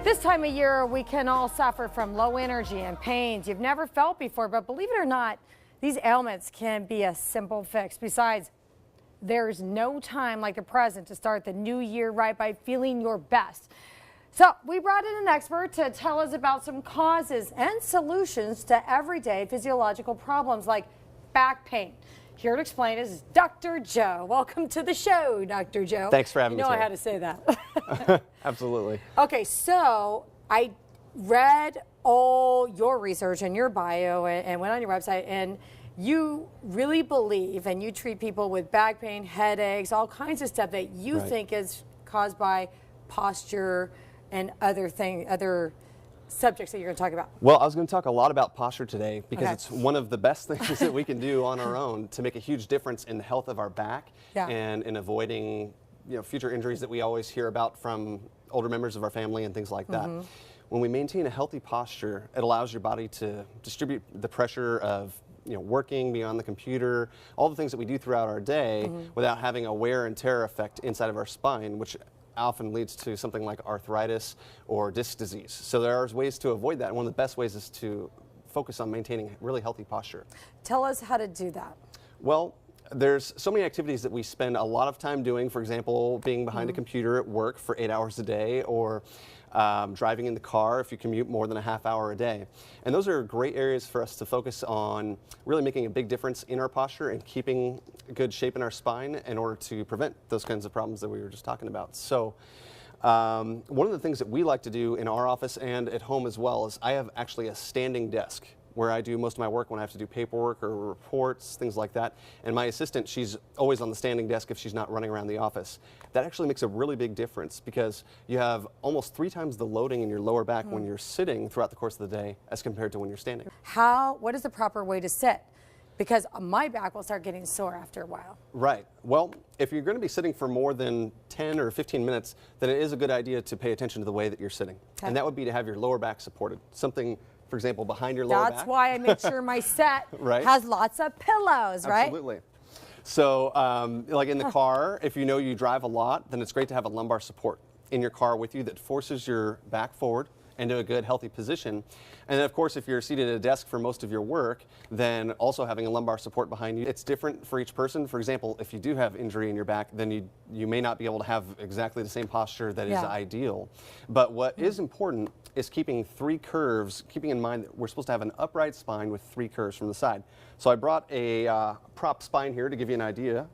This time of year, we can all suffer from low energy and pains you've never felt before, but believe it or not, these ailments can be a simple fix. Besides, there's no time like the present to start the new year right by feeling your best. So we brought in an expert to tell us about some causes and solutions to everyday physiological problems like back pain. Here to explain is Dr. Joe. Welcome to the show, Dr. Joe. Thanks for having me. You know I had to say that. Absolutely. Okay, so I read all your research and your bio and went on your website, and you really believe and you treat people with back pain, headaches, all kinds of stuff that you think is caused by posture and other subjects that you're going to talk about. Well, I was going to talk a lot about posture today because it's one of the best things that we can do on our own to make a huge difference in the health of our back and in avoiding future injuries that we always hear about from older members of our family and things like that. When we maintain a healthy posture, it allows your body to distribute the pressure of working beyond the computer, all the things that we do throughout our day without having a wear and tear effect inside of our spine, which often leads to something like arthritis or disc disease. So there are ways to avoid that. And one of the best ways is to focus on maintaining really healthy posture. Tell us how to do that. Well, there's so many activities that we spend a lot of time doing. For example, being behind a computer at work for 8 hours a day, or driving in the car if you commute more than a half hour a day. And those are great areas for us to focus on really making a big difference in our posture and keeping good shape in our spine in order to prevent those kinds of problems that we were just talking about. So one of the things that we like to do in our office and at home as well is I have actually a standing desk where I do most of my work when I have to do paperwork or reports, things like that. And my assistant, she's always on the standing desk if she's not running around the office. That actually makes a really big difference because you have almost 3 times the loading in your lower back when you're sitting throughout the course of the day as compared to when you're standing. What is the proper way to sit? Because my back will start getting sore after a while. Right. Well, if you're going to be sitting for more than 10 or 15 minutes, then it is a good idea to pay attention to the way that you're sitting. And that would be to have your lower back supported. Something, for example, behind your lower back. That's why I make sure my set has lots of pillows, right? Absolutely. So like in the car, if you know you drive a lot, then it's great to have a lumbar support in your car with you that forces your back forward into a good healthy position. And then of course, if you're seated at a desk for most of your work, then also having a lumbar support behind you. It's different for each person. For example, if you do have injury in your back, then you may not be able to have exactly the same posture that is ideal. But what is important is keeping 3 curves, keeping in mind that we're supposed to have an upright spine with 3 curves from the side. So I brought a prop spine here to give you an idea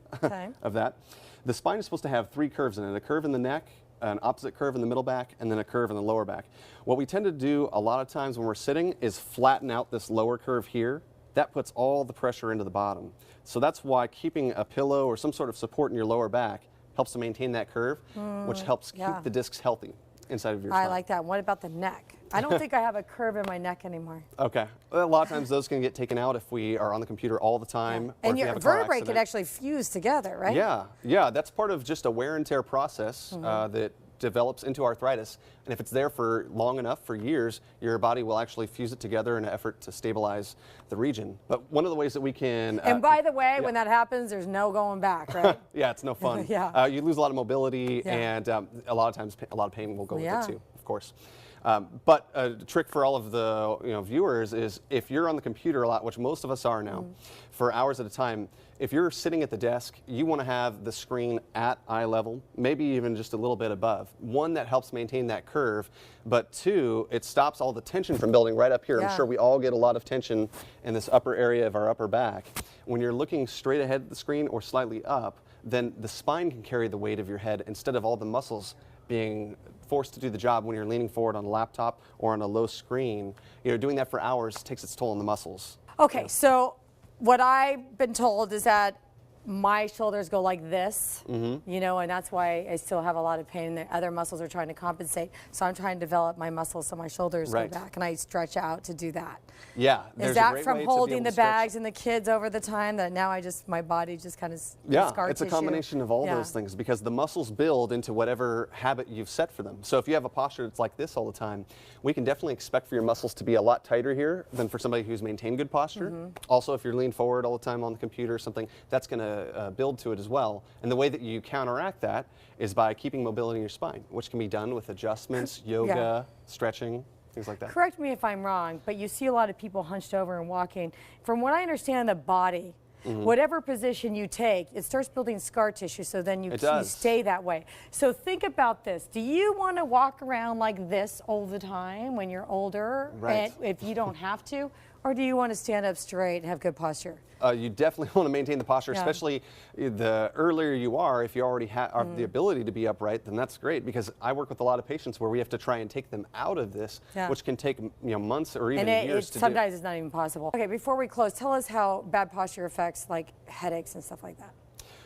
of that. The spine is supposed to have 3 curves in it, a curve in the neck, an opposite curve in the middle back, and then a curve in the lower back. What we tend to do a lot of times when we're sitting is flatten out this lower curve here. That puts all the pressure into the bottom. So that's why keeping a pillow or some sort of support in your lower back helps to maintain that curve, which helps keep the discs healthy inside of your spine. I like that. What about the neck? I don't think I have a curve in my neck anymore. Okay. Well, a lot of times those can get taken out if we are on the computer all the time. Or and if you your have a car vertebrae accident. could actually fuse together, right? Yeah. That's part of just a wear and tear process that develops into arthritis. And if it's there for long enough, for years, your body will actually fuse it together in an effort to stabilize the region. But one of the ways that we can... and by the way, when that happens, there's no going back, right? Yeah, it's no fun. You lose a lot of mobility and a lot of times a lot of pain will go with it too, of course. But a trick for all of the viewers is if you're on the computer a lot, which most of us are now, for hours at a time, if you're sitting at the desk, you want to have the screen at eye level, maybe even just a little bit above. 1, that helps maintain that curve, but 2, it stops all the tension from building right up here. I'm sure we all get a lot of tension in this upper area of our upper back. When you're looking straight ahead at the screen or slightly up, then the spine can carry the weight of your head instead of all the muscles being forced to do the job when you're leaning forward on a laptop or on a low screen. Doing that for hours takes its toll on the muscles. Okay, so what I've been told is that my shoulders go like this, and that's why I still have a lot of pain. The other muscles are trying to compensate. So I'm trying to develop my muscles so my shoulders go back, and I stretch out to do that. Yeah. Is that from holding the bags and the kids over the time that now my body just kind of scar it's a combination of all those things because the muscles build into whatever habit you've set for them. So if you have a posture that's like this all the time, we can definitely expect for your muscles to be a lot tighter here than for somebody who's maintained good posture. Also, if you're leaning forward all the time on the computer or something, that's going to build to it as well. And the way that you counteract that is by keeping mobility in your spine, which can be done with adjustments, yoga, stretching, things like that. Correct me if I'm wrong, but you see a lot of people hunched over and walking. From what I understand, the body, whatever position you take, it starts building scar tissue, so then you stay that way. So think about this. Do you want to walk around like this all the time when you're older, right, and if you don't have to? Or do you want to stand up straight and have good posture? You definitely want to maintain the posture, especially the earlier you are. If you already have the ability to be upright, then that's great, because I work with a lot of patients where we have to try and take them out of this, which can take months or even years to do. Sometimes it's not even possible. Okay, before we close, tell us how bad posture affects like headaches and stuff like that.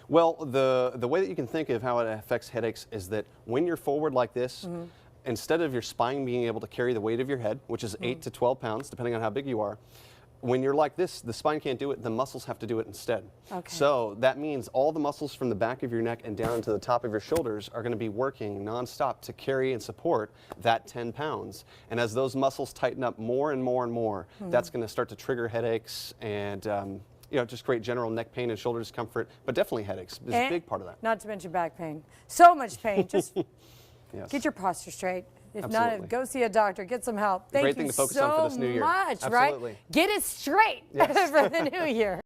Well, the way that you can think of how it affects headaches is that when you're forward like this, instead of your spine being able to carry the weight of your head, which is 8 to 12 pounds, depending on how big you are, when you're like this, the spine can't do it, the muscles have to do it instead. Okay. So that means all the muscles from the back of your neck and down to the top of your shoulders are going to be working nonstop to carry and support that 10 pounds. And as those muscles tighten up more and more and more, that's going to start to trigger headaches and just create general neck pain and shoulder discomfort, but definitely headaches is a big part of that. Not to mention back pain. So much pain. Just get your posture straight. If not, go see a doctor. Get some help. Thank you Great thing to focus on for this new year. Much, Absolutely. right? Get it straight for the new year.